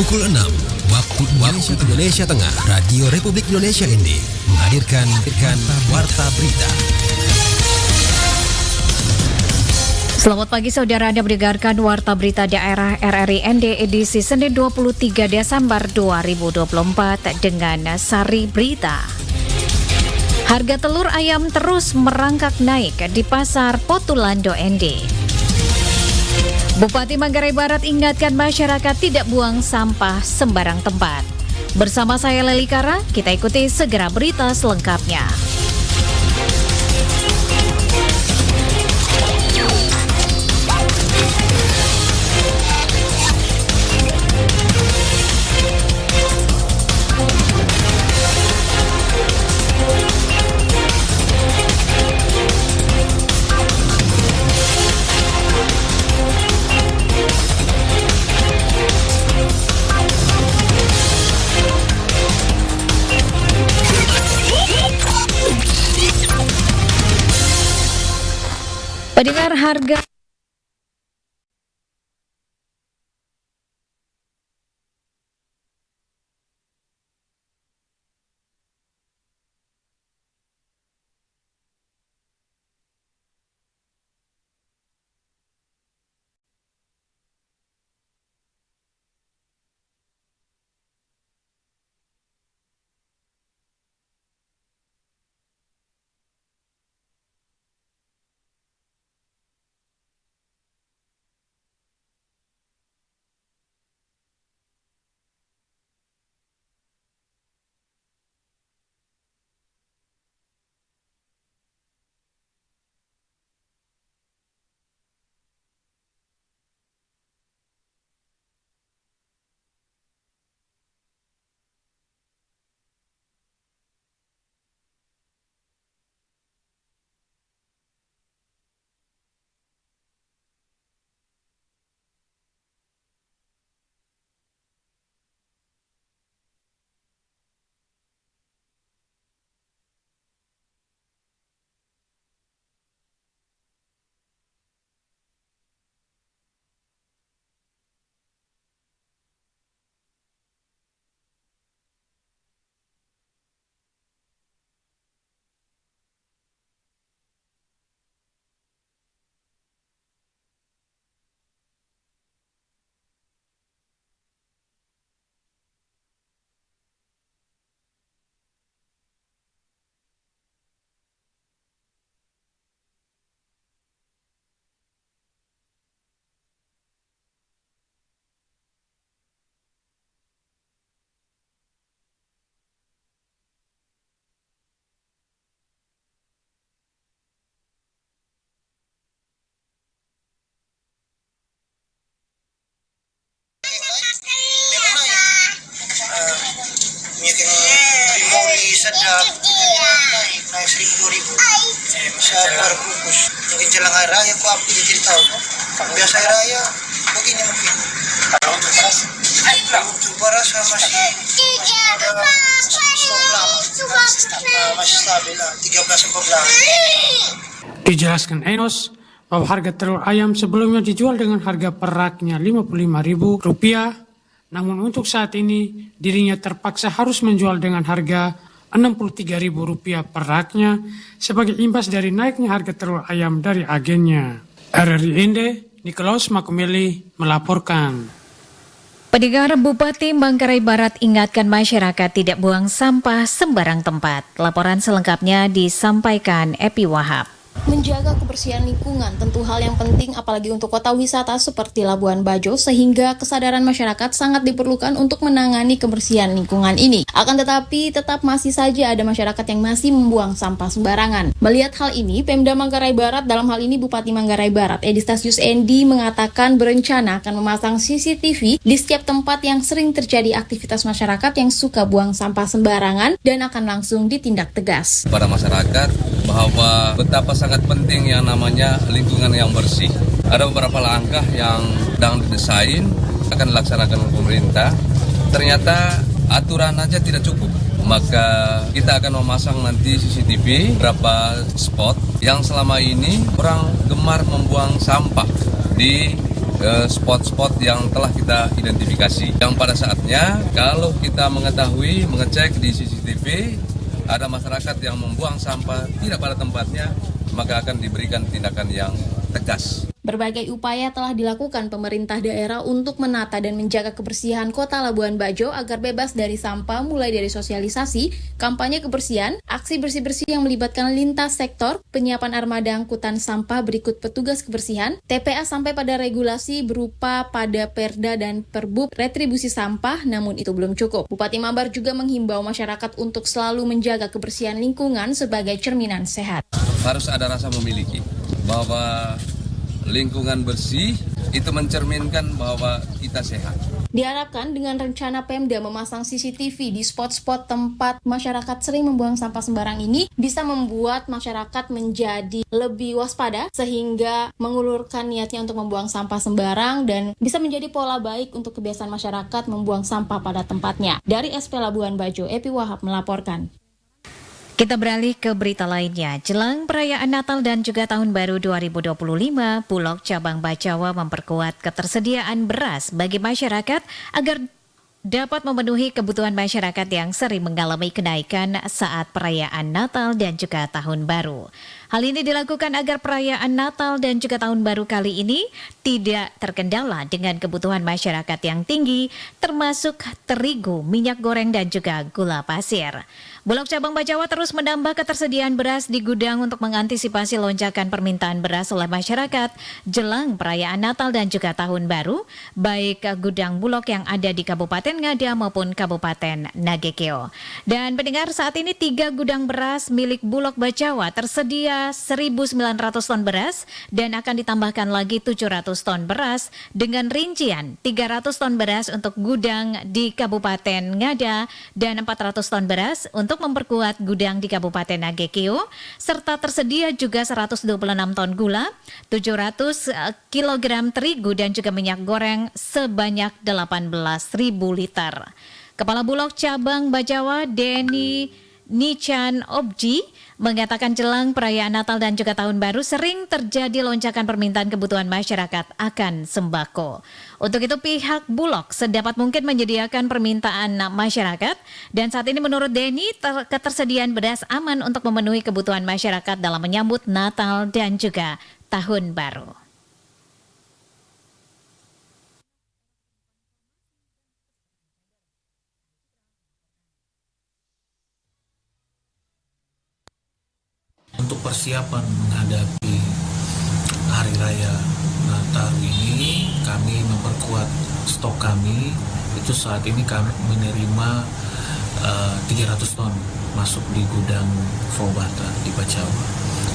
Pukul 6 waktu Indonesia Tengah, Radio Republik Indonesia ND menghadirkan Warta Berita. Selamat pagi saudara, Anda mendengarkan Warta Berita Daerah RRI ND edisi Senin 23 Desember 2024 dengan Sari Berita. Harga telur ayam terus merangkak naik di Pasar Potulando ND. Bupati Manggarai Barat ingatkan masyarakat tidak buang sampah sembarang tempat. Bersama saya Leli Kara, kita ikuti segera berita selengkapnya. Pendengar, harga sedap naik 1.000-2.000 sa perbungkus. Mungkin jelang hari raya ko apa dikit tahu. Biasa hari raya begini mungkin. Kalau untuk beras, masih masih stabil lah 13-14. Dijelaskan Enos bahwa harga telur ayam sebelumnya dijual dengan harga peraknya Rp55.000, namun untuk saat ini dirinya terpaksa harus menjual dengan harga Rp63.000 peraknya sebagai imbas dari naiknya harga telur ayam dari agennya. RRI ND, Nikolaus Makumeli melaporkan. Pendengar, Bupati Manggarai Barat ingatkan masyarakat tidak buang sampah sembarang tempat. Laporan selengkapnya disampaikan Epi Wahab. Menjaga kebersihan lingkungan tentu hal yang penting apalagi untuk kota wisata seperti Labuan Bajo, sehingga kesadaran masyarakat sangat diperlukan untuk menangani kebersihan lingkungan ini. Akan tetapi tetap masih saja ada masyarakat yang masih membuang sampah sembarangan. Melihat hal ini, Pemda Manggarai Barat, dalam hal ini Bupati Manggarai Barat Edi Stasius Endi, mengatakan berencana akan memasang CCTV di setiap tempat yang sering terjadi aktivitas masyarakat yang suka buang sampah sembarangan dan akan langsung ditindak tegas. Pada masyarakat bahwa betapa sangat penting yang namanya lingkungan yang bersih. Ada beberapa langkah yang sedang didesain akan dilaksanakan pemerintah. Ternyata aturan aja tidak cukup. Maka kita akan memasang nanti CCTV beberapa spot yang selama ini orang gemar membuang sampah di spot-spot yang telah kita identifikasi. Yang pada saatnya kalau kita mengetahui, mengecek di CCTV ada masyarakat yang membuang sampah tidak pada tempatnya, maka akan diberikan tindakan yang tegas. Berbagai upaya telah dilakukan pemerintah daerah untuk menata dan menjaga kebersihan Kota Labuan Bajo agar bebas dari sampah, mulai dari sosialisasi, kampanye kebersihan, aksi bersih-bersih yang melibatkan lintas sektor, penyiapan armada angkutan sampah berikut petugas kebersihan, TPA sampai pada regulasi berupa pada Perda dan Perbub retribusi sampah, namun itu belum cukup. Bupati Mambar juga menghimbau masyarakat untuk selalu menjaga kebersihan lingkungan sebagai cerminan sehat. Harus ada rasa memiliki bahwa lingkungan bersih itu mencerminkan bahwa kita sehat. Diharapkan dengan rencana Pemda memasang CCTV di spot-spot tempat masyarakat sering membuang sampah sembarang ini bisa membuat masyarakat menjadi lebih waspada sehingga mengulurkan niatnya untuk membuang sampah sembarang dan bisa menjadi pola baik untuk kebiasaan masyarakat membuang sampah pada tempatnya. Dari SP Labuan Bajo, Epi Wahab melaporkan. Kita beralih ke berita lainnya. Jelang perayaan Natal dan juga Tahun Baru 2025, Bulog Cabang Bacawa memperkuat ketersediaan beras bagi masyarakat agar dapat memenuhi kebutuhan masyarakat yang sering mengalami kenaikan saat perayaan Natal dan juga Tahun Baru. Hal ini dilakukan agar perayaan Natal dan juga Tahun Baru kali ini tidak terkendala dengan kebutuhan masyarakat yang tinggi, termasuk terigu, minyak goreng, dan juga gula pasir. Bulog Cabang Bacawa terus menambah ketersediaan beras di gudang untuk mengantisipasi lonjakan permintaan beras oleh masyarakat jelang perayaan Natal dan juga Tahun Baru, baik gudang Bulog yang ada di Kabupaten Ngada maupun Kabupaten Nagekeo. Dan pendengar, saat ini 3 gudang beras milik Bulog Bacawa tersedia 1.900 ton beras dan akan ditambahkan lagi 700 ton beras dengan rincian 300 ton beras untuk gudang di Kabupaten Ngada dan 400 ton beras untuk memperkuat gudang di Kabupaten Nagekeo, serta tersedia juga 126 ton gula, 700 kg terigu dan juga minyak goreng sebanyak 18.000 liter. Kepala Bulog Cabang Bacawa Denny Nichan Obji mengatakan jelang perayaan Natal dan juga Tahun Baru sering terjadi lonjakan permintaan kebutuhan masyarakat akan sembako. Untuk itu pihak Bulog sedapat mungkin menyediakan permintaan masyarakat dan saat ini menurut Denny ketersediaan beras aman untuk memenuhi kebutuhan masyarakat dalam menyambut Natal dan juga Tahun Baru. Untuk persiapan menghadapi Hari Raya Natal ini, kami memperkuat stok kami. Itu saat ini kami menerima 300 ton masuk di gudang Fobata di Bacawa.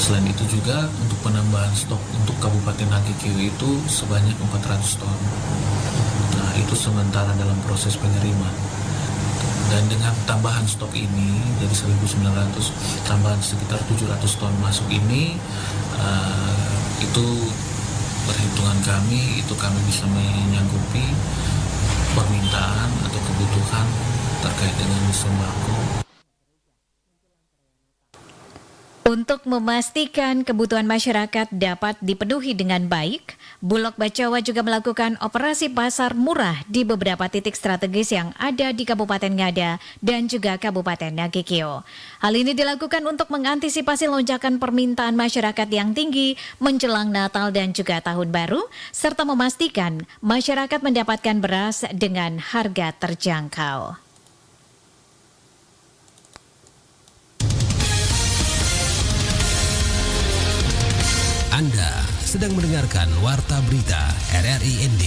Selain itu juga untuk penambahan stok untuk Kabupaten Nagekeo itu sebanyak 400 ton. Nah, itu sementara dalam proses penerimaan. Dan dengan tambahan stok ini dari 1.900 tambahan sekitar 700 ton masuk ini, itu perhitungan kami itu kami bisa menyanggupi permintaan atau kebutuhan terkait dengan sembako. Untuk memastikan kebutuhan masyarakat dapat dipenuhi dengan baik, Bulog Bacawa juga melakukan operasi pasar murah di beberapa titik strategis yang ada di Kabupaten Ngada dan juga Kabupaten Nagekeo. Hal ini dilakukan untuk mengantisipasi lonjakan permintaan masyarakat yang tinggi menjelang Natal dan juga Tahun Baru, serta memastikan masyarakat mendapatkan beras dengan harga terjangkau. Anda sedang mendengarkan Warta Berita RRI ND.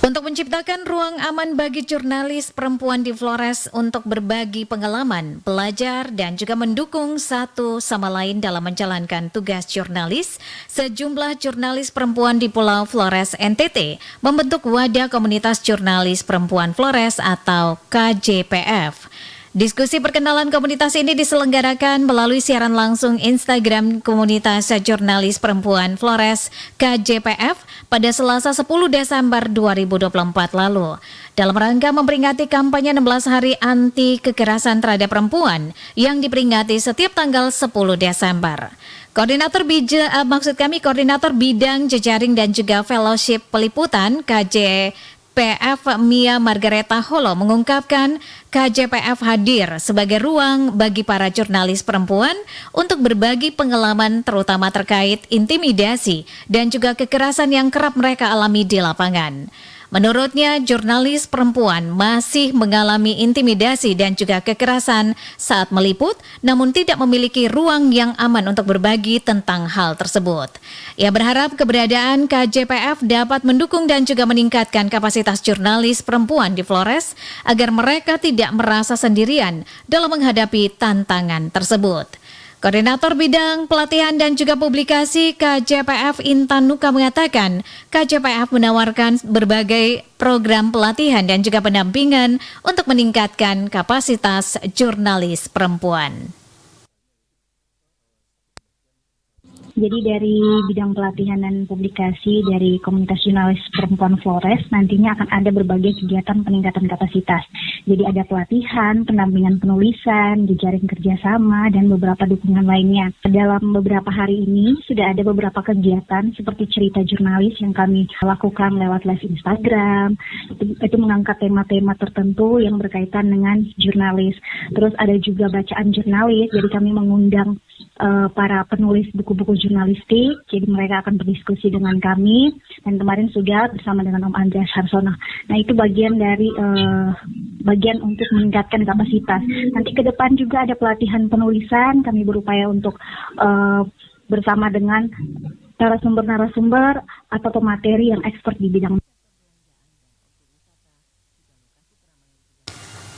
Untuk menciptakan ruang aman bagi jurnalis perempuan di Flores untuk berbagi pengalaman, belajar, dan juga mendukung satu sama lain dalam menjalankan tugas jurnalis, sejumlah jurnalis perempuan di Pulau Flores NTT membentuk Wadah Komunitas Jurnalis Perempuan Flores atau KJPF. Diskusi perkenalan komunitas ini diselenggarakan melalui siaran langsung Instagram Komunitas Jurnalis Perempuan Flores KJPF pada Selasa 10 Desember 2024 lalu. Dalam rangka memperingati kampanye 16 hari anti kekerasan terhadap perempuan yang diperingati setiap tanggal 10 Desember. Koordinator Bidang Jejaring dan juga Fellowship Peliputan KJPF Mia Margareta Holo mengungkapkan KJPF hadir sebagai ruang bagi para jurnalis perempuan untuk berbagi pengalaman terutama terkait intimidasi dan juga kekerasan yang kerap mereka alami di lapangan. Menurutnya, jurnalis perempuan masih mengalami intimidasi dan juga kekerasan saat meliput, namun tidak memiliki ruang yang aman untuk berbagi tentang hal tersebut. Ia berharap keberadaan KJPF dapat mendukung dan juga meningkatkan kapasitas jurnalis perempuan di Flores agar mereka tidak merasa sendirian dalam menghadapi tantangan tersebut. Koordinator Bidang Pelatihan dan juga Publikasi KJPF Intan Nuka mengatakan KJPF menawarkan berbagai program pelatihan dan juga pendampingan untuk meningkatkan kapasitas jurnalis perempuan. Jadi dari bidang pelatihan dan publikasi dari Komunitas Jurnalis Perempuan Flores nantinya akan ada berbagai kegiatan peningkatan kapasitas. Jadi ada pelatihan, pendampingan penulisan, jejaring kerjasama, dan beberapa dukungan lainnya. Dalam beberapa hari ini sudah ada beberapa kegiatan seperti cerita jurnalis yang kami lakukan lewat live Instagram. Itu mengangkat tema-tema tertentu yang berkaitan dengan jurnalis. Terus ada juga bacaan jurnalis, jadi kami mengundang para penulis buku-buku jurnalistik, jadi mereka akan berdiskusi dengan kami, dan kemarin sudah bersama dengan Om Andreas Harsono. Nah itu bagian dari bagian untuk meningkatkan kapasitas. Nanti ke depan juga ada pelatihan penulisan, kami berupaya untuk bersama dengan narasumber-narasumber atau pemateri yang expert di bidang.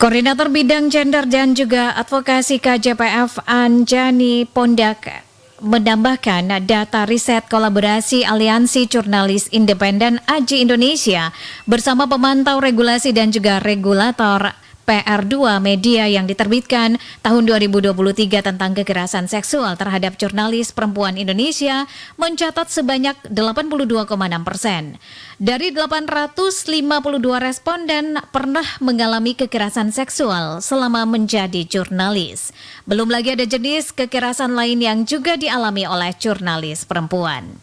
Koordinator Bidang Gender dan juga Advokasi KJPF Anjani Pondak menambahkan data riset kolaborasi Aliansi Jurnalis Independen AJI Indonesia bersama pemantau regulasi dan juga regulator PR2 Media yang diterbitkan tahun 2023 tentang kekerasan seksual terhadap jurnalis perempuan Indonesia mencatat sebanyak 82,6%. Dari 852 responden pernah mengalami kekerasan seksual selama menjadi jurnalis. Belum lagi ada jenis kekerasan lain yang juga dialami oleh jurnalis perempuan.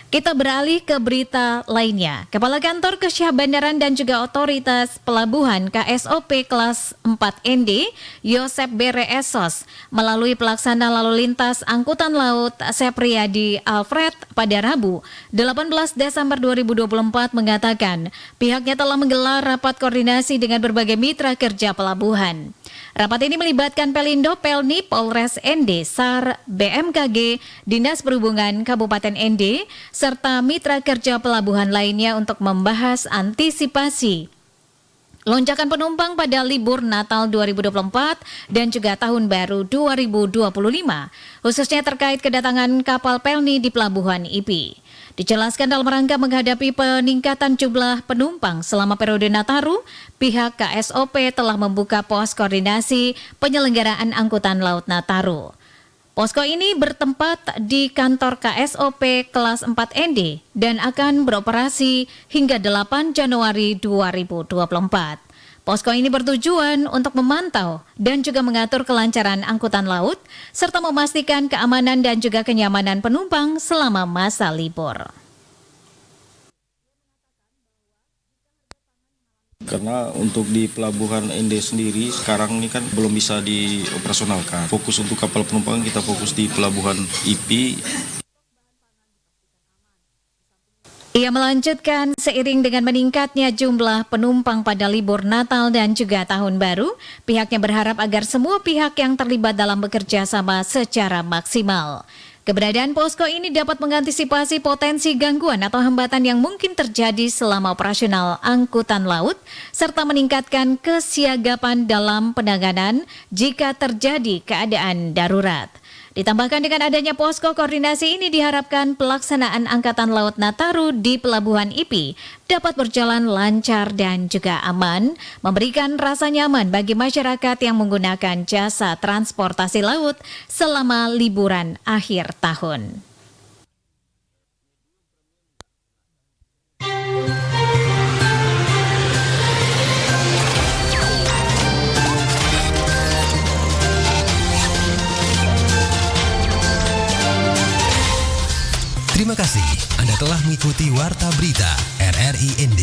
Kita beralih ke berita lainnya. Kepala Kantor Kesyah Bandaran dan juga Otoritas Pelabuhan KSOP kelas 4ND, Yosep Bere Esos, melalui pelaksana lalu lintas angkutan laut Sepriadi Alfred pada Rabu, 18 Desember 2024 mengatakan pihaknya telah menggelar rapat koordinasi dengan berbagai mitra kerja pelabuhan. Rapat ini melibatkan Pelindo, Pelni, Polres ND, SAR, BMKG, Dinas Perhubungan Kabupaten ND, serta mitra kerja pelabuhan lainnya untuk membahas antisipasi lonjakan penumpang pada libur Natal 2024 dan juga Tahun Baru 2025, khususnya terkait kedatangan kapal Pelni di Pelabuhan IP. Dijelaskan dalam rangka menghadapi peningkatan jumlah penumpang selama periode Nataru, pihak KSOP telah membuka pos koordinasi penyelenggaraan angkutan laut Nataru. Posko ini bertempat di kantor KSOP kelas 4ND dan akan beroperasi hingga 8 Januari 2024. Posko ini bertujuan untuk memantau dan juga mengatur kelancaran angkutan laut, serta memastikan keamanan dan juga kenyamanan penumpang selama masa libur. Karena untuk di Pelabuhan ND sendiri sekarang ini kan belum bisa dioperasionalkan. Fokus untuk kapal penumpang kita fokus di Pelabuhan IP. Ia melanjutkan, seiring dengan meningkatnya jumlah penumpang pada libur Natal dan juga Tahun Baru, pihaknya berharap agar semua pihak yang terlibat dalam bekerja sama secara maksimal. Keberadaan posko ini dapat mengantisipasi potensi gangguan atau hambatan yang mungkin terjadi selama operasional angkutan laut, serta meningkatkan kesiagapan dalam penanganan jika terjadi keadaan darurat. Ditambahkan dengan adanya posko koordinasi ini diharapkan pelaksanaan Angkatan Laut Nataru di Pelabuhan IPI dapat berjalan lancar dan juga aman, memberikan rasa nyaman bagi masyarakat yang menggunakan jasa transportasi laut selama liburan akhir tahun. Terima kasih Anda telah mengikuti Warta Berita RRI ND.